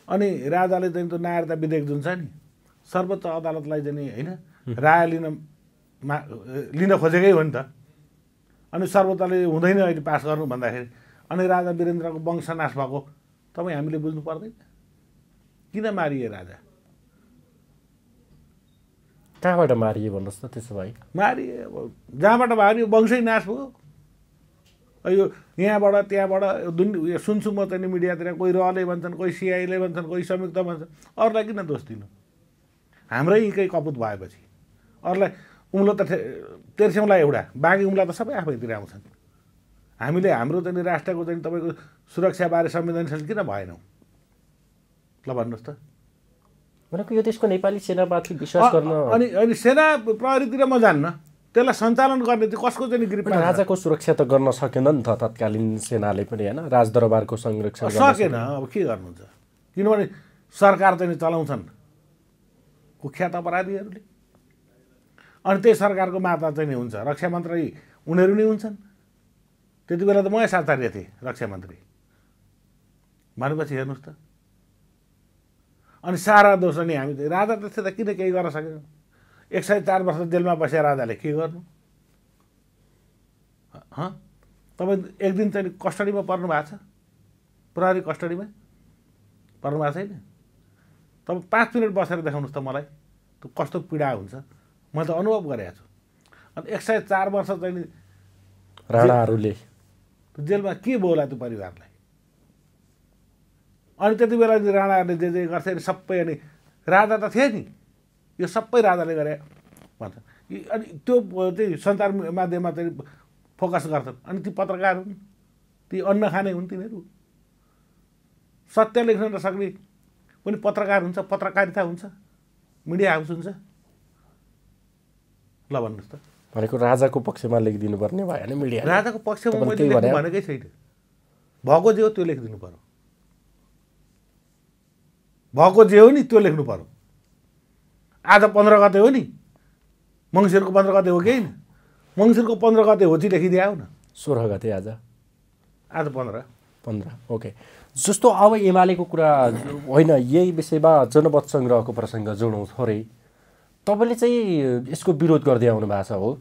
अनि राजाले चाहिँ त्यो नागरिकता विधेयक जुन छ नि, सर्वोच्च अदालतलाई चाहिँ होइन राय लिन खोजेकै हो नि त। अनि सर्वोच्चले हुँदैन अहिले पास गर्नु भन्दाखेरि अनि राजा वीरेन्द्रको वंशनाश भएको तपाईँ हामीले बुझ्नु पर्दैन? किन मारिए राजा? कहाँबाट मारिए भन्नुहोस् त? त्यसो भए मारिए जहाँबाट भयो नि वंशै नाश भयो। यो यहाँबाट त्यहाँबाट यो सुन्छु म चाहिँ मिडियातिर, कोही रले भन्छन्, कोही सिआईले भन्छन्, कोही संयुक्त भन्छन्। अरूलाई किन दोष दिनु? हाम्रै यहीँकै कपुत भएपछि अरूलाई उम्लो त तेर्स्याउँला एउटा, बाँकी उम्ला त सबै आफैतिर आउँछन्। हामीले हाम्रो चाहिँ राष्ट्रको चाहिँ तपाईँको सुरक्षाबारे संवेदनशील किन भएनौँ ल भन्नुहोस् त? भनेको यो देशको नेपाली सेनामाथि विश्वास गर्न अनि सेना प्रहरीतिर म जान्न, त्यसलाई सञ्चालन गर्ने चाहिँ कसको चाहिँ गिरफ्तार? राजाको सुरक्षा त गर्न सकेन नि त तत्कालीन सेनाले पनि होइन, राजदरबारको संरक्षण सकेन। अब के गर्नुहुन्छ? किनभने सरकार चाहिँ चलाउँछन् कुख्यात अपराधीहरूले। अनि त्यही सरकारको माता चाहिँ नि हुन्छ रक्षा मन्त्री, उनीहरू नै हुन्छन्। त्यति बेला त महेश आचार्य थिए रक्षा मन्त्री भनेपछि हेर्नुहोस् त। अनि सारा दोष नि हामी राजा त्यस्तै त किन केही गर्न सकेन? 104 वर्ष जेलमा बसे राजाले के गर्नु? तपाईँ एक दिन चाहिँ कस्टडीमा पर्नु भएको छ? प्रहरी कस्टडीमा पर्नु भएको छैन? तपाईँ 5 मिनट बसेर देखाउनुहोस् त मलाई त्यो कस्तो पीडा हुन्छ। म त अनुभव गरेको छु। अनि 104 वर्ष चाहिँ राणाहरूले जेलमा के बोला त्यो परिवारलाई? अनि त्यति बेला राणाहरूले जे जे गर्थे सबै, अनि राजा त थिए नि, यो सबै राजाले गरे भन्छ। अनि त्यो चाहिँ सञ्चार माध्यममा चाहिँ फोकस गर्छन्। अनि ती पत्रकार हुन्, ती अन्न खाने हुन् तिनीहरू। सत्य लेख्न नसक्ने पनि पत्रकार हुन्छ, पत्रकारिता हुन्छ, मिडिया हाउस हुन्छ। ल भन्नुहोस् त। भनेको राजाको पक्षमा लेखिदिनु पर्ने भयो भने मिडिया राजाको पक्षमा मैले लेख्नु भनेकै छैन। भएको जे हो त्यो लेखिदिनु पर्यो। भएको जे हो नि त्यो लेख्नु पर्यो। आज 15 गते हो नि, मङ्सिरको 15 गते हो कि होइन? मङ्सिरको 15 गते हो चाहिँ लेखिदिए हो न। 16 गते आज 15। ओके। जस्तो अब एमालेको कुरा होइन, यही विषयमा जनमत सङ्ग्रहको प्रसङ्ग जोडौँ थोरै। तपाईँले चाहिँ यसको विरोध गर्दै आउनु भएको छ हो?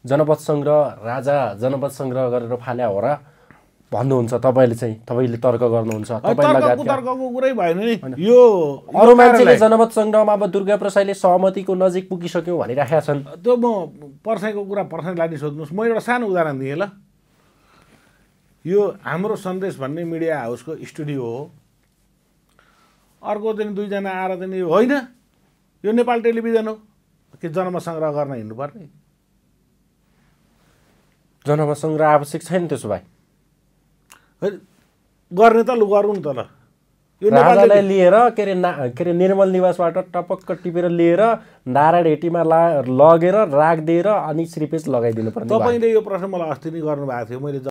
जनमत सङ्ग्रह, राजा जनमत सङ्ग्रह गरेर फाल्या हो र भन्नुहुन्छ तपाईँले चाहिँ, तपाईँले तर्क गर्नुहुन्छ। तर्कको कुरै भएन नि। यो अरू मान्छेले जनमत सङ्ग्रहमा अब दुर्गा प्रसाईले सहमतिको नजिक पुगिसक्यौँ भनिराखेका छन्। त्यो म पर्साईको कुरा पर्साईलाई सोध्नुहोस्। म एउटा सानो उदाहरण दिएँ ल। यो हाम्रो सन्देश भन्ने मिडिया हाउसको स्टुडियो हो। अर्को दिन 2 जना आएर चाहिँ होइन यो नेपाल टेलिभिजन हो कि जनमत सङ्ग्रह गर्न हिँड्नुपर्ने? जनमत सङ्ग्रह आवश्यक छैन त्यसो भए? गर्ने त लु गरौँ त ल। यो राजालाई लिएर के अरे निर्मल निवासबाट टपक्क टिपेर लिएर नारायण हेटीमा लगेर राखिदिएर अनि श्रीपेज लगाइदिनु पर्ने। तपाईँले यो प्रश्न मलाई अस्ति नै गर्नुभएको थियो। मैले